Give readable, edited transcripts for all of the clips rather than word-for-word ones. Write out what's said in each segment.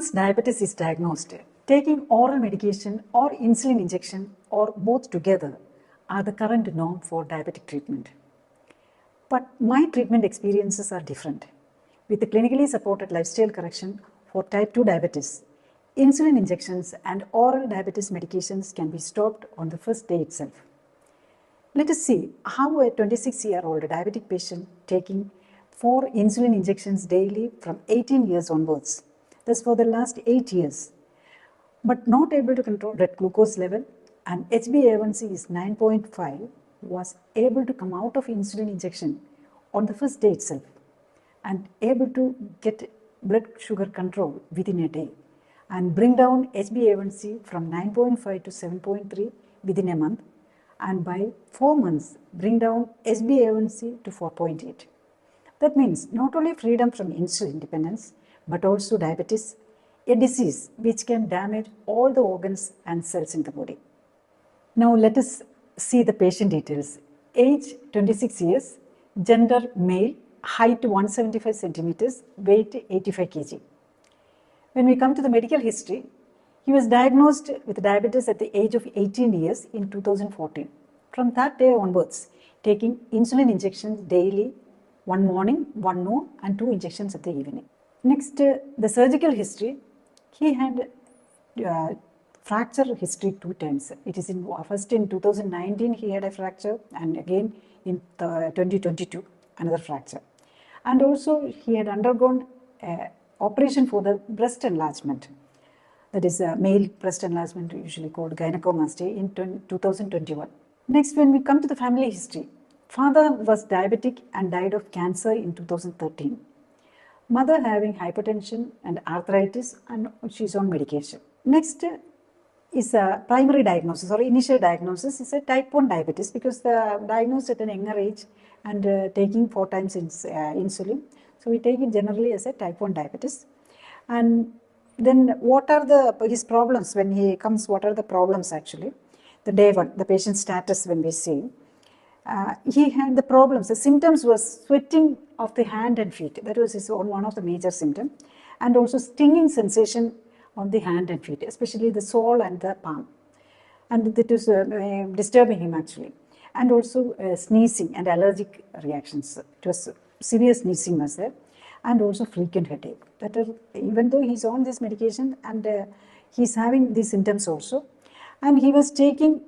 Once diabetes is diagnosed, taking oral medication or insulin injection or both together are the current norm for diabetic treatment. But my treatment experiences are different. With the clinically supported lifestyle correction for type 2 diabetes, insulin injections and oral diabetes medications can be stopped on the first day itself. Let us see how a 26-year-old diabetic patient taking 4 insulin injections daily from 18 years onwards, thus for the last 8 years, but not able to control blood glucose level and HbA1C is 9.5, was able to come out of insulin injection on the first day itself and able to get blood sugar control within a day and bring down HbA1C from 9.5 to 7.3 within a month, and by 4 months bring down HbA1C to 4.8. That means not only freedom from insulin dependence but also diabetes, a disease which can damage all the organs and cells in the body. Now let us see the patient details. Age 26 years, gender male, height 175 centimeters, weight 85 kg. When we come to the medical history, he was diagnosed with diabetes at the age of 18 years in 2014. From that day onwards, taking insulin injections daily, one morning, one noon, and 2 injections at the evening. Next, the surgical history. He had fracture history 2 times. It is first in 2019 he had a fracture, and again in 2022 another fracture. And also he had undergone operation for the breast enlargement. That is male breast enlargement, usually called gynecomastia, in 2021. Next, when we come to the family history, father was diabetic and died of cancer in 2013. Mother having hypertension and arthritis, and she is on medication. Next is a primary diagnosis or initial diagnosis is a type 1 diabetes, because they are diagnosed at an younger age and taking 4 times insulin. So we take it generally as a type 1 diabetes. And then what are his problems when he comes? What are the problems actually? The day 1, the patient status when we see. He had the problems. The symptoms was sweating of the hand and feet. That was one of the major symptoms. And also stinging sensation on the hand and feet, especially the sole and the palm. And that was disturbing him actually. And also sneezing and allergic reactions. It was severe sneezing was there. And also frequent headache. That is, even though he's on this medication and he's having these symptoms also. And he was taking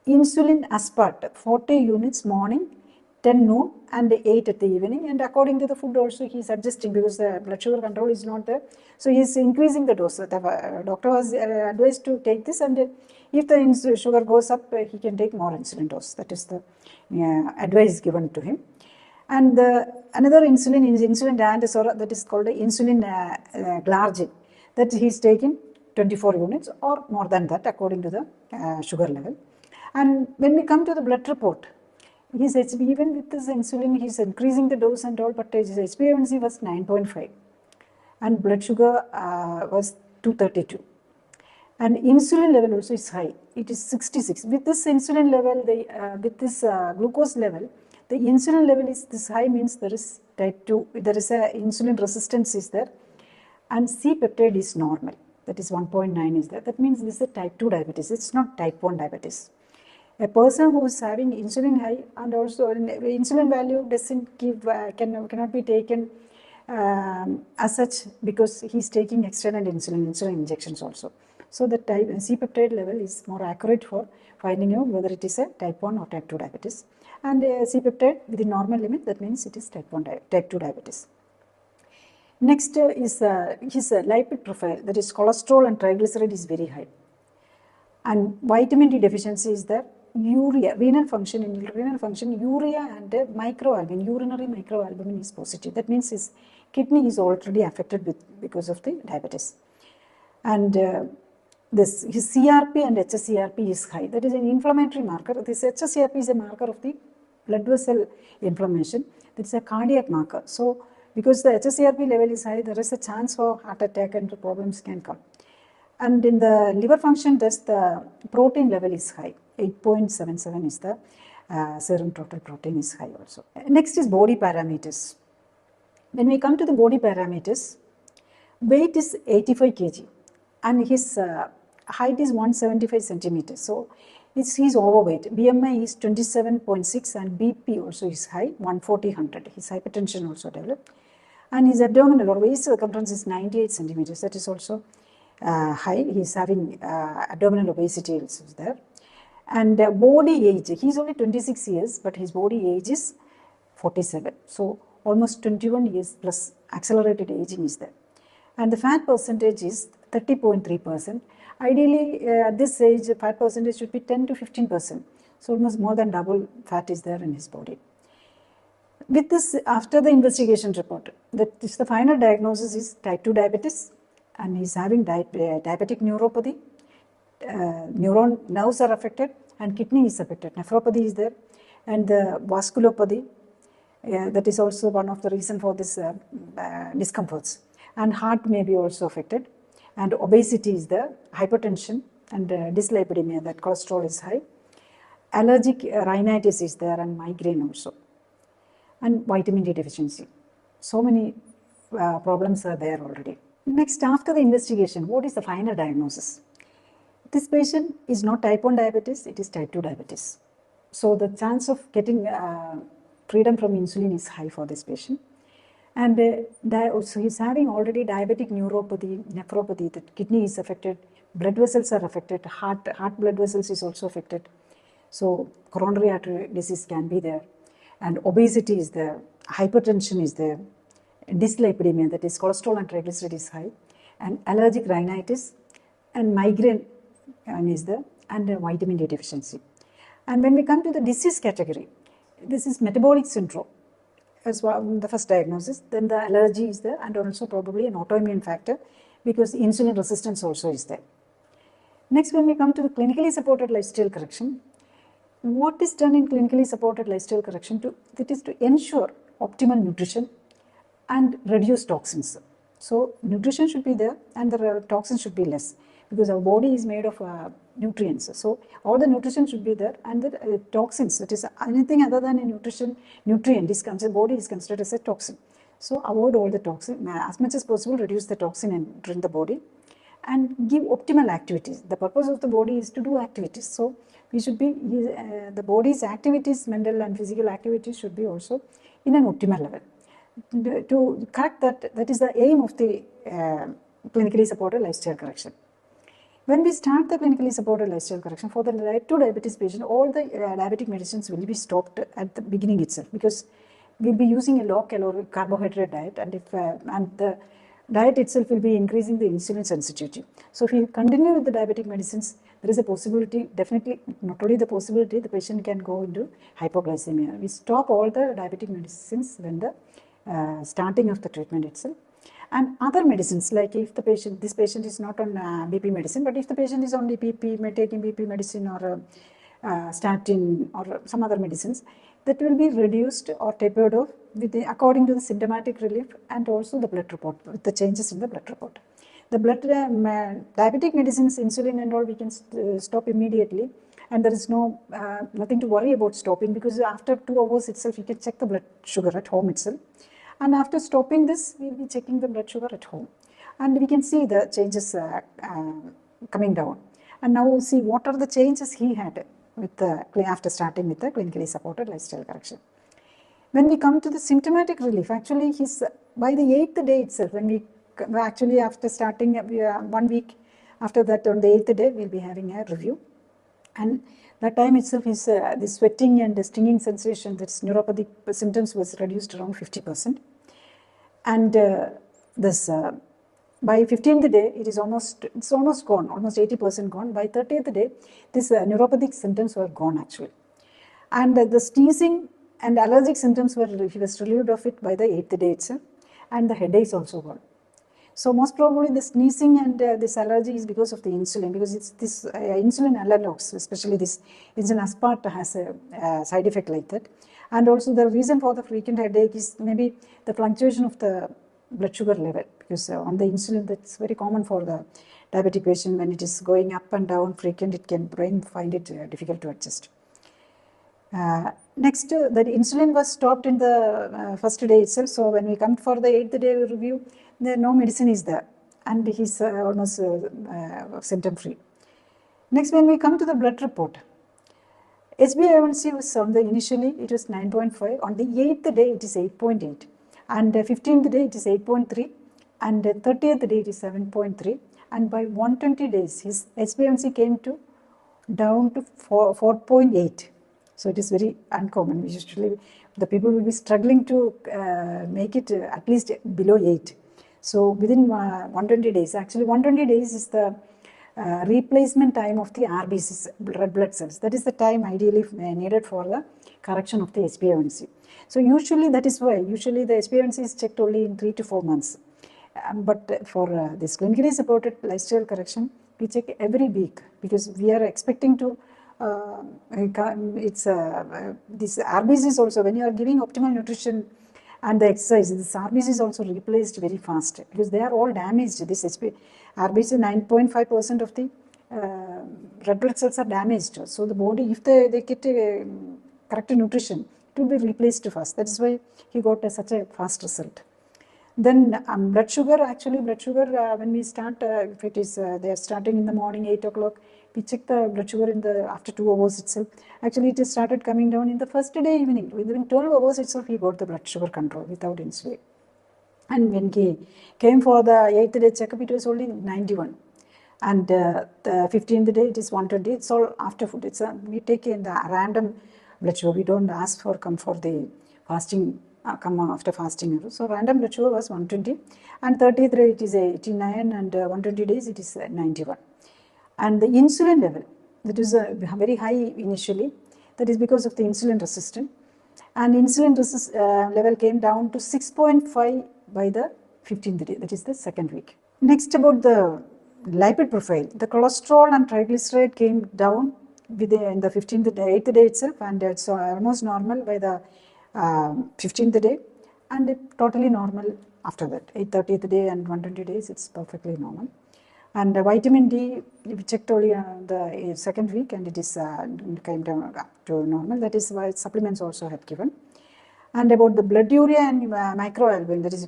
insulin aspart, 40 units morning, 10 noon and 8 at the evening, and according to the food also he is adjusting because the blood sugar control is not there. So he is increasing the dose. The doctor was advised to take this, and if the sugar goes up, he can take more insulin dose. That is the advice given to him. And another insulin is insulin diandesora, that is called insulin glargine, that he is taking 24 units or more than that according to the sugar level. And when we come to the blood report, his even with this insulin, he is increasing the dose and all, but his HbA1C was 9.5 and blood sugar was 232. And insulin level also is high. It is 66. With this insulin level, with this glucose level, the insulin level is this high, means there is type 2, there is a insulin resistance is there, and C-peptide is normal. That is 1.9 is there. That means this is a type 2 diabetes. It's not type 1 diabetes. A person who is having insulin high and also insulin value doesn't give, cannot be taken as such, because he's taking external insulin injections also. So the C-peptide level is more accurate for finding out whether it is a type 1 or type 2 diabetes. And C-peptide within normal limit, that means it is type 2 diabetes. Next is his lipid profile, that is cholesterol and triglyceride is very high. And vitamin D deficiency is there. Urea, renal function, urea and microalbumin, urinary microalbumin is positive. That means his kidney is already affected because of the diabetes. And his CRP and HSCRP is high. That is an inflammatory marker. This HSCRP is a marker of the blood vessel inflammation. That is a cardiac marker. So because the HSCRP level is high, there is a chance for heart attack and problems can come. And in the liver function test, the protein level is high. 8.77 is the serum total protein is high also. Next is body parameters. When we come to the body parameters, Weight is 85 kg and his height is 175 centimeters. So he's overweight. BMI is 27.6 and BP also is high, 140/100. His hypertension also developed. And his abdominal or waist circumference is 98 centimeters. That is also high. He's having abdominal obesity also there. And body age, he's only 26 years, but his body age is 47. So almost 21 years plus accelerated aging is there. And the fat percentage is 30.3%. Ideally, at this age, the fat percentage should be 10 to 15%. So almost more than double fat is there in his body. With this, after the investigation report, the final diagnosis is type 2 diabetes, and he's having diabetic neuropathy. Nerves are affected and kidney is affected. Nephropathy is there, and the vasculopathy, that is also one of the reasons for this discomforts. And heart may be also affected, and obesity is there, hypertension and dyslipidemia, that cholesterol is high. Allergic rhinitis is there and migraine also, and vitamin D deficiency. So many problems are there already. Next, after the investigation, what is the final diagnosis? This patient is not type 1 diabetes, it is type 2 diabetes. So the chance of getting freedom from insulin is high for this patient. And so he's having already diabetic neuropathy, nephropathy, the kidney is affected, blood vessels are affected, heart blood vessels is also affected. So coronary artery disease can be there, and obesity is there, hypertension is there, dyslipidemia, that is cholesterol and triglyceride is high, and allergic rhinitis and migraine is there, and vitamin D deficiency. And when we come to the disease category, this is metabolic syndrome as well, the first diagnosis. Then the allergy is there, and also probably an autoimmune factor because insulin resistance also is there. Next, when we come to the clinically supported lifestyle correction, what is done in clinically supported lifestyle correction? That is to ensure optimal nutrition and reduce toxins. So nutrition should be there and the toxins should be less, because our body is made of nutrients. So all the nutrition should be there, and the toxins, that is anything other than a nutrient is considered, body is considered as a toxin. So avoid all the toxin, as much as possible reduce the toxin entering the body, and give optimal activities. The purpose of the body is to do activities. So we should be, the body's activities, mental and physical activities should be also in an optimal level. To correct that is the aim of the clinically supported lifestyle correction. When we start the clinically supported lifestyle correction for the type 2 diabetes patient, all the diabetic medicines will be stopped at the beginning itself, because we'll be using a low calorie carbohydrate diet, and the diet itself will be increasing the insulin sensitivity. So if you continue with the diabetic medicines, there is a possibility, definitely not only the possibility, the patient can go into hypoglycemia. We stop all the diabetic medicines when the starting of the treatment itself. And other medicines, like if this patient is not on BP medicine, but if the patient is on BP, taking BP medicine or statin or some other medicines, that will be reduced or tapered off according to the symptomatic relief and also the blood report, with the changes in the blood report. The diabetic medicines, insulin and all, we can stop immediately, and there is nothing to worry about stopping, because after 2 hours itself you can check the blood sugar at home itself. And after stopping this, we will be checking the blood sugar at home, and we can see the changes coming down. And now we'll see what are the changes he had after starting with the clinically supported lifestyle correction. When we come to the symptomatic relief, actually by the 8th day itself, after starting 1 week after that, on the 8th day, we'll be having a review. And that time itself is the sweating and the stinging sensation, that's neuropathic symptoms, was reduced around 50%. And by 15th day, it's almost gone, almost 80% gone. By 30th day, these neuropathic symptoms were gone actually. And the sneezing and allergic symptoms he was relieved of it by the 8th day itself, and the headache is also gone. So most probably the sneezing and this allergy is because of the insulin, because it's this insulin analogs, especially this insulin aspart has a side effect like that. And also the reason for the frequent headache is maybe the fluctuation of the blood sugar level, because on the insulin, that's very common for the diabetic patient. When it is going up and down frequent, brain find it difficult to adjust. Next, the insulin was stopped in the first day itself. So when we come for the 8th day review, there no medicine is there, and he's almost symptom free. Next, when we come to the blood report, HbA1C was on the initially it was 9.5. On the 8th day it is 8.8, and 15th day it is 8.3, and 30th day it is 7.3, and by 120 days his HbA1C came to down to 4.8. So it is very uncommon. Usually the people will be struggling to make it at least below 8. So within 120 days, actually 120 days is the replacement time of the RBCs, red blood cells. That is the time ideally needed for the correction of the HbA1C. So usually that is why usually the HbA1C is checked only in 3 to 4 months. But for this clinically supported lifestyle correction, we check every week, because we are expecting to this RBCs also, when you are giving optimal nutrition and the exercise, this RBC is also replaced very fast, because they are all damaged. This RBC, 9.5% of the red blood cells are damaged. So the body, if they get correct nutrition, it will be replaced fast. That is why he got such a fast result. Then blood sugar, when we start, if it is they are starting in the morning 8 o'clock, we check the blood sugar in the after 2 hours itself. Actually it has started coming down in the first day evening. Within 12 hours itself he got the blood sugar control without insulin. And when he came for the 8th day checkup, it was only 91, and the 15th day it is 120. It's all after food. It's we take in the random blood sugar. We don't ask for come for the fasting, come after fasting. So random blood sugar was 120, and 30th day it is 89, and 120 days it is 91. And the insulin level, that is very high initially. That is because of the insulin resistance, and insulin level came down to 6.5 by the 15th day, that is the second week. Next, about the lipid profile, the cholesterol and triglyceride came down in the 15th day, 8th day itself, and it's almost normal by the 15th day, and totally normal after that. 30th day and 120 days, it's perfectly normal. And vitamin D, we checked only the second week, and it is came down to normal. That is why supplements also have given. And about the blood urea and microalbumin, that is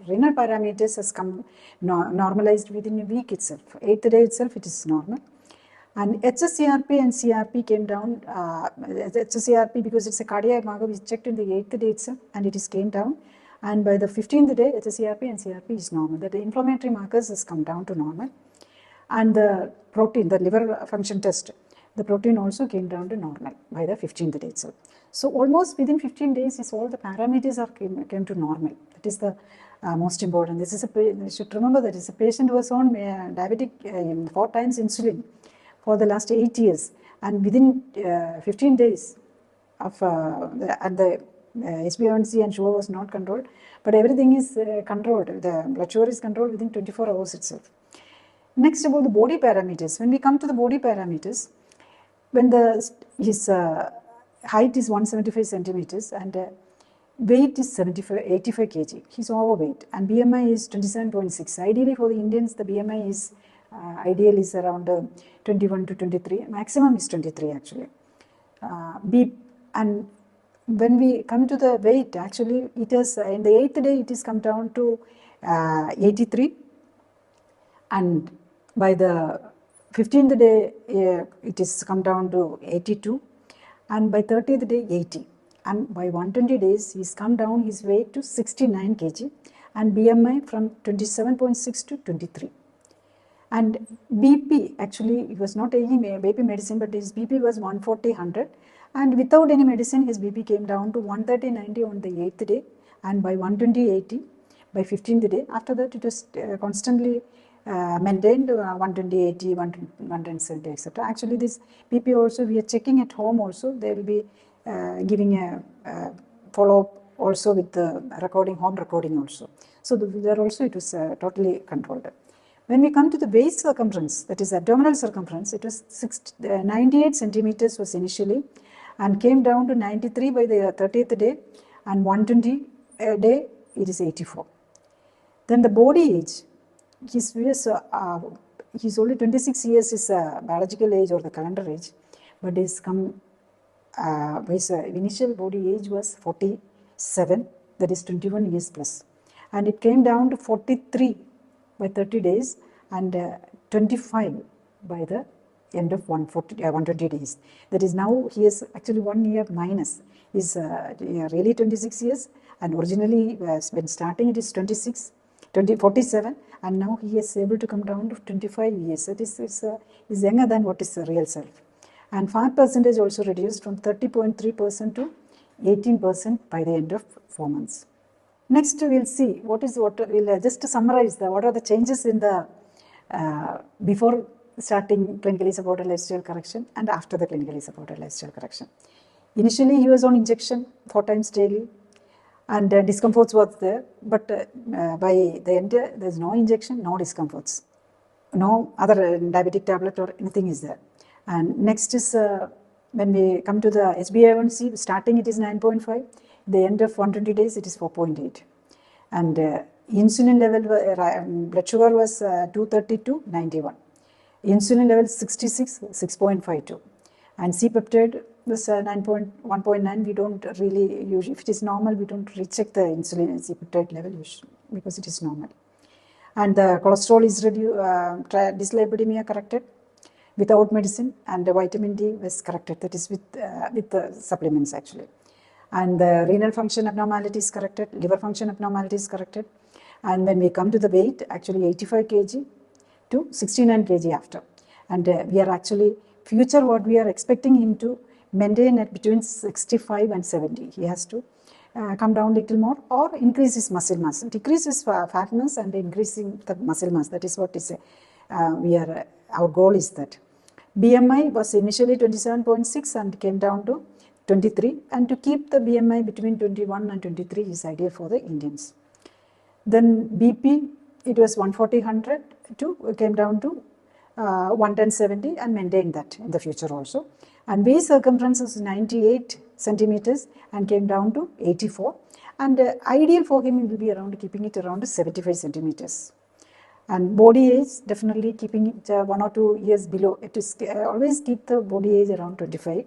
renal parameters, has come normalized within a week itself. 8th day itself it is normal. And HSCRP and CRP came down. HSCRP, because it's a cardiac marker, we checked in the 8th day itself, and it is came down. And by the 15th day, HSCRP and CRP is normal. That the inflammatory markers has come down to normal. And the protein, the liver function test, the protein also came down to normal by the 15th day itself. So almost within 15 days, is all the parameters are came to normal. That is the most important. This is you should remember that is a patient who was on diabetic 4 times insulin for the last 8 years, and within 15 days of the HbA1C and sugar was not controlled, but everything is controlled. The blood sugar is controlled within 24 hours itself. Next, about the body parameters. When we come to the body parameters, when his height is 175 centimeters and weight is 85 kg, he's overweight, and BMI is 27.6. Ideally for the Indians, the BMI is ideal is around 21 to 23. Maximum is 23 actually. And when we come to the weight, actually it is in the 8th day it is come down to 83, and by the 15th day it is come down to 82, and by 30th day 80, and by 120 days he's come down his weight to 69 kg, and BMI from 27.6 to 23. And BP, actually he was not taking BP medicine, but his BP was 140/100, and without any medicine his BP came down to 130/90 on the 8th day, and by 120/80 by 15th day. After that it was constantly maintained 120/80, 170, etc. Actually this BP also we are checking at home also. They will be giving a follow-up also with the recording, home recording also. So there also it was totally controlled. When we come to the waist circumference, that is abdominal circumference, it was 98 centimeters was initially, and came down to 93 by the 30th day, and 120 day it is 84. Then the body age, he's only 26 years is biological age or the calendar age, but he's come his initial body age was 47, that is 21 years plus, and it came down to 43 by 30 days and 25 by the end of 120 days. That is, now he is actually 1 year minus. He's really 26 years, and originally when starting it is 47, and now he is able to come down to 25 years. That is younger than what is the real self. And fat percentage also reduced from 30.3% to 18% by the end of 4 months. Next, we'll see we'll just summarize what are the changes in the before starting clinically supported lifestyle correction and after the clinically supported lifestyle correction. Initially, he was on injection 4 times daily, and discomforts was there, but by the end, there's no injection, no discomforts, no other diabetic tablet or anything is there. And next is when we come to the HbA1C, starting it is 9.5, the end of 120 days it is 4.8, and insulin level, blood sugar was 232, 91, insulin level 66, 6.52, and C-peptide was 1.9. We don't really use, if it is normal, we don't recheck the insulin and C-peptide level because it is normal. And the cholesterol is reduced, dyslipidemia corrected without medicine, and the vitamin D was corrected, that is with the supplements actually. And the renal function abnormality is corrected, liver function abnormality is corrected. And when we come to the weight, actually 85 kg to 69 kg after. And we are actually, future what we are expecting him to maintain at between 65 and 70. He has to come down a little more or increase his muscle mass, decrease his fat mass and increasing the muscle mass. That is what is our goal is that. BMI was initially 27.6 and came down to 23, and to keep the BMI between 21 and 23 is ideal for the Indians. Then BP, it was 140/100 came down to 110/70 and maintained that in the future also. And waist circumference is 98 centimeters and came down to 84, and ideal for him will be around keeping it around 75 centimeters. And body age, definitely keeping it 1 or 2 years below. It is always keep the body age around 25.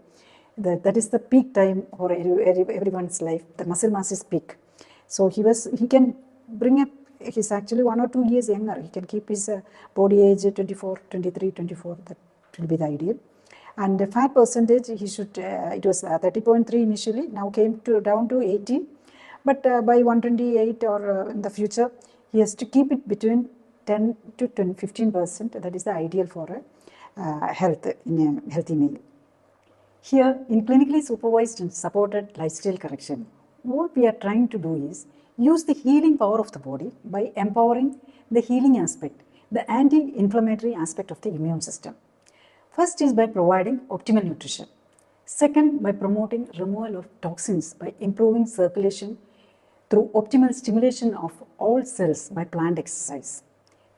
That is the peak time for everyone's life. The muscle mass is peak. So he can bring up, he's actually 1 or 2 years younger. He can keep his body age 24, 23, 24. That will be the ideal. And the fat percentage, he should, it was 30.3 initially, now came down to 18. But by 128 or in the future, he has to keep it between 10 to 15%. That is the ideal for health in a healthy male. Here, in clinically supervised and supported lifestyle correction, what we are trying to do is use the healing power of the body by empowering the healing aspect, the anti-inflammatory aspect of the immune system. First is by providing optimal nutrition. Second, by promoting removal of toxins by improving circulation through optimal stimulation of all cells by planned exercise.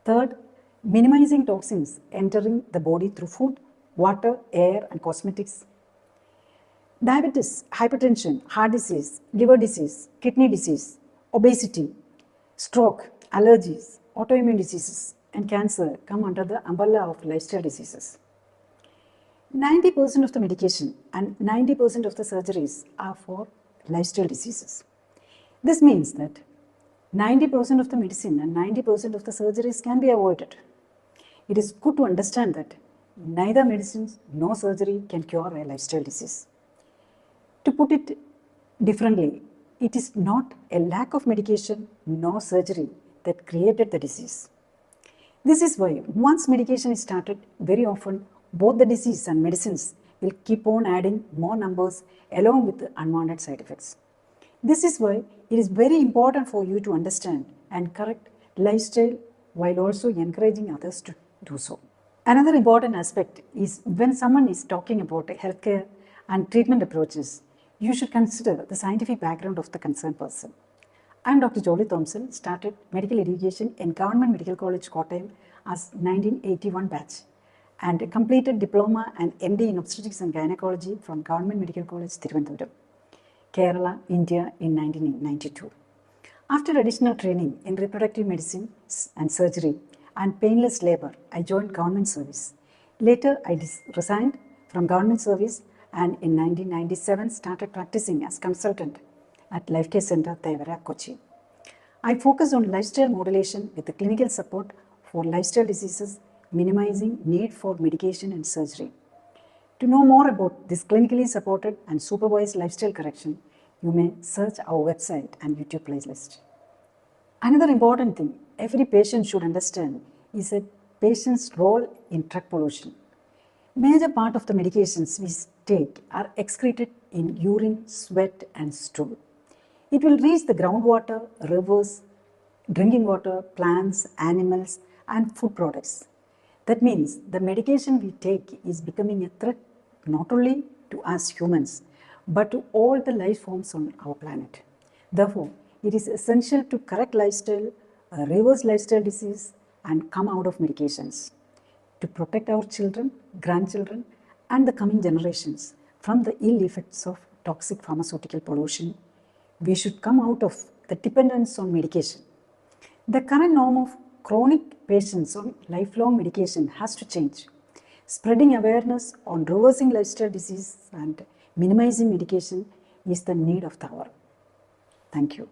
Third, minimizing toxins entering the body through food, water, air, and cosmetics. Diabetes, hypertension, heart disease, liver disease, kidney disease, obesity, stroke, allergies, autoimmune diseases, and cancer come under the umbrella of lifestyle diseases. 90% of the medication and 90% of the surgeries are for lifestyle diseases. This means that 90% of the medicine and 90% of the surgeries can be avoided. It is good to understand that neither medicines nor surgery can cure a lifestyle disease. To put it differently, it is not a lack of medication nor surgery that created the disease. This is why once medication is started, very often both the disease and medicines will keep on adding more numbers along with the unwanted side effects. This is why it is very important for you to understand and correct lifestyle while also encouraging others to do so. Another important aspect is when someone is talking about healthcare and treatment approaches, you should consider the scientific background of the concerned person. I am Dr. Jolly Thomson, started medical education in Government Medical College, Kottayam as 1981 batch and completed diploma and MD in obstetrics and gynecology from Government Medical College, Thiruvananthapuram, Kerala, India in 1992. After additional training in reproductive medicine and surgery and painless labor, I joined government service. Later, I resigned from government service and in 1997 started practicing as consultant at Life Care Center, Tevara, Kochi. I focused on lifestyle modulation with the clinical support for lifestyle diseases, minimizing need for medication and surgery. To know more about this clinically supported and supervised lifestyle correction, you may search our website and YouTube playlist. Another important thing every patient should understand is a patient's role in drug pollution. Major part of the medications we take are excreted in urine, sweat and stool. It will reach the groundwater, rivers, drinking water, plants, animals and food products. That means the medication we take is becoming a threat not only to us humans but to all the life forms on our planet. Therefore, it is essential to correct lifestyle, reverse lifestyle disease and come out of medications to protect our children, grandchildren and the coming generations from the ill effects of toxic pharmaceutical pollution. We should come out of the dependence on medication. The current norm of chronic patients on lifelong medication has to change. Spreading awareness on reversing lifestyle disease and minimizing medication is the need of the hour. Thank you.